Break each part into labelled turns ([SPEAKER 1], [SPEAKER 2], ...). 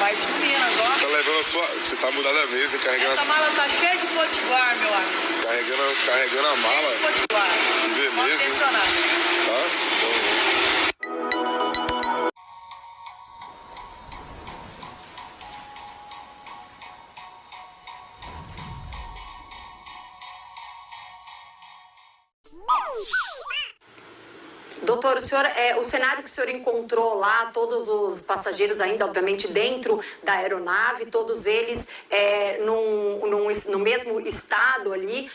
[SPEAKER 1] Partiu Minas, ó.
[SPEAKER 2] Tá levando a sua... Você tá mudando a mesa, carregando...
[SPEAKER 1] Essa mala tá cheia de potiguar, meu amigo.
[SPEAKER 2] Carregando a mala.
[SPEAKER 1] Cheia de potiguar.
[SPEAKER 2] Que beleza.
[SPEAKER 1] Pode impressionar.
[SPEAKER 3] Doutor, o cenário que o senhor encontrou lá, todos os passageiros ainda, obviamente, dentro da aeronave, todos eles no mesmo estado ali,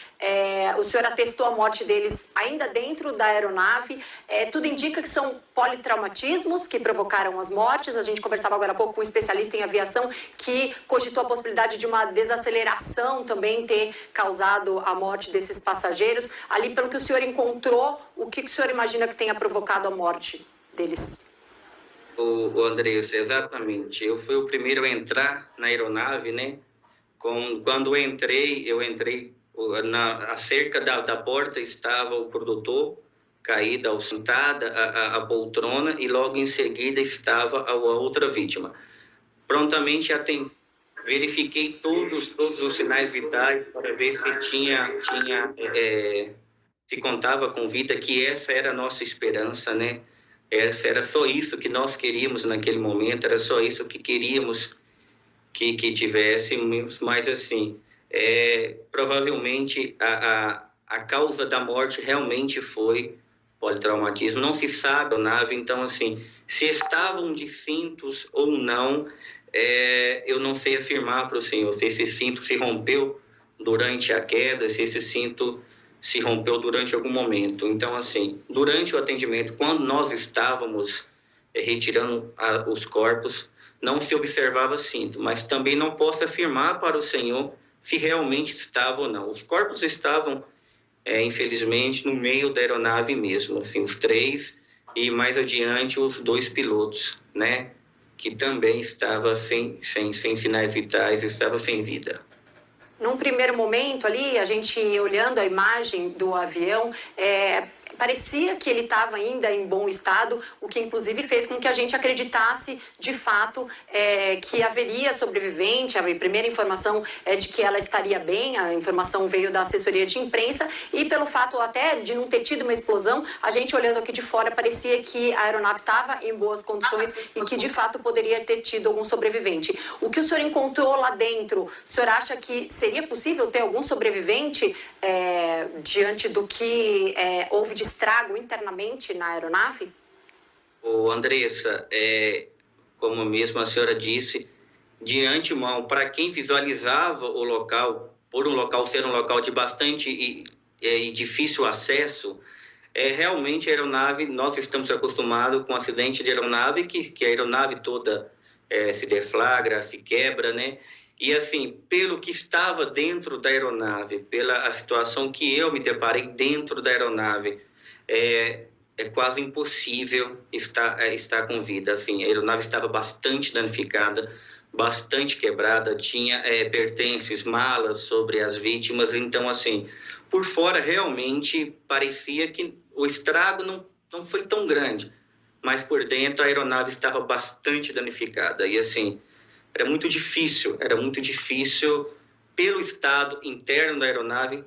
[SPEAKER 3] o senhor atestou a morte deles ainda dentro da aeronave, tudo indica que são politraumatismos que provocaram as mortes. A gente conversava agora há pouco com um especialista em aviação que cogitou a possibilidade de uma desaceleração também ter causado a morte desses passageiros. Ali, pelo que o senhor encontrou, o que o senhor imagina que tenha provocado a morte deles?
[SPEAKER 4] O Andressa, exatamente. Eu fui o primeiro a entrar na aeronave, né? Quando eu entrei na cerca da porta estava o produtor, caída, sentada, a poltrona, e logo em seguida estava a outra vítima. Prontamente verifiquei todos os sinais vitais para ver se se contava com vida, que essa era a nossa esperança, né? Era só isso que nós queríamos naquele momento, era só isso que queríamos que tivéssemos, mas assim, provavelmente a causa da morte realmente foi politraumatismo. Não se sabe a nave, então assim, se estavam de cintos ou não, eu não sei afirmar para o senhor se esse cinto se rompeu durante a queda, se esse cinto se rompeu durante algum momento. Então, assim, durante o atendimento, quando nós estávamos retirando os corpos, não se observava cinto, mas também não posso afirmar para o senhor se realmente estava ou não. Os corpos estavam, infelizmente, no meio da aeronave mesmo, assim, os 3, e mais adiante os 2 pilotos, né, que também estavam sem sinais vitais, estavam sem vida.
[SPEAKER 3] Num primeiro momento ali, a gente olhando a imagem do avião, parecia que ele estava ainda em bom estado, o que inclusive fez com que a gente acreditasse de fato que haveria sobrevivente. A primeira informação é de que ela estaria bem, a informação veio da assessoria de imprensa, e pelo fato até de não ter tido uma explosão, a gente olhando aqui de fora parecia que a aeronave estava em boas condições e que de fato poderia ter tido algum sobrevivente. O que o senhor encontrou lá dentro, o senhor acha que seria possível ter algum sobrevivente diante do que houve de estrago internamente na aeronave?
[SPEAKER 4] Andressa, como mesmo a senhora disse, de antemão, para quem visualizava o local, por um local ser um local de bastante e difícil acesso, realmente a aeronave, nós estamos acostumados com acidente de aeronave, que a aeronave toda se deflagra, se quebra, né? E assim, pelo que estava dentro da aeronave, pela situação que eu me deparei dentro da aeronave, é quase impossível estar com vida. Assim, a aeronave estava bastante danificada, bastante quebrada, tinha pertences, malas sobre as vítimas. Então, assim, por fora realmente parecia que o estrago não foi tão grande, mas por dentro a aeronave estava bastante danificada. E assim, era muito difícil pelo estado interno da aeronave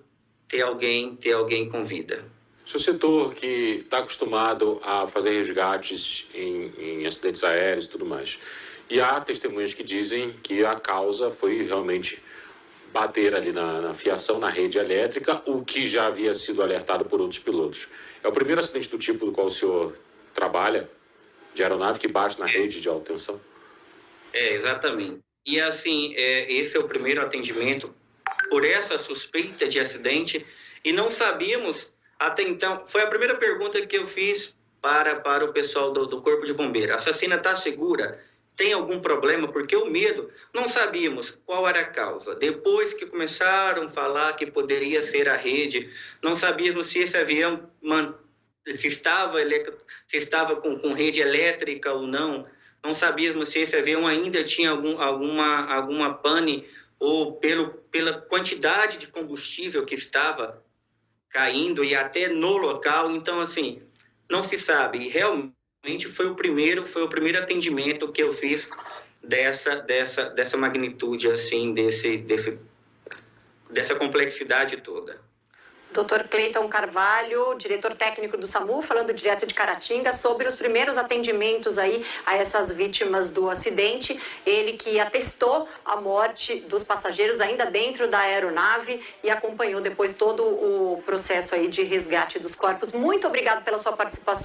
[SPEAKER 4] ter alguém com vida.
[SPEAKER 5] Seu setor que está acostumado a fazer resgates em acidentes aéreos e tudo mais, e há testemunhas que dizem que a causa foi realmente bater ali na fiação, na rede elétrica, o que já havia sido alertado por outros pilotos. É o primeiro acidente do tipo do qual o senhor trabalha, de aeronave que bate na rede de alta tensão?
[SPEAKER 4] Exatamente. E assim, esse é o primeiro atendimento por essa suspeita de acidente, e não sabíamos até então. Foi a primeira pergunta que eu fiz para o pessoal do Corpo de Bombeiro. A assassina está segura? Tem algum problema? Porque o medo, não sabíamos qual era a causa. Depois que começaram a falar que poderia ser a rede, não sabíamos se esse avião se estava com rede elétrica ou não. Não sabíamos se esse avião ainda tinha alguma pane, ou pela quantidade de combustível que estava caindo e até no local. Então, assim, não se sabe. E realmente foi o primeiro atendimento que eu fiz dessa magnitude, assim, dessa complexidade toda.
[SPEAKER 3] Dr. Cleiton Carvalho, diretor técnico do SAMU, falando direto de Caratinga sobre os primeiros atendimentos aí a essas vítimas do acidente. Ele que atestou a morte dos passageiros ainda dentro da aeronave e acompanhou depois todo o processo aí de resgate dos corpos. Muito obrigado pela sua participação.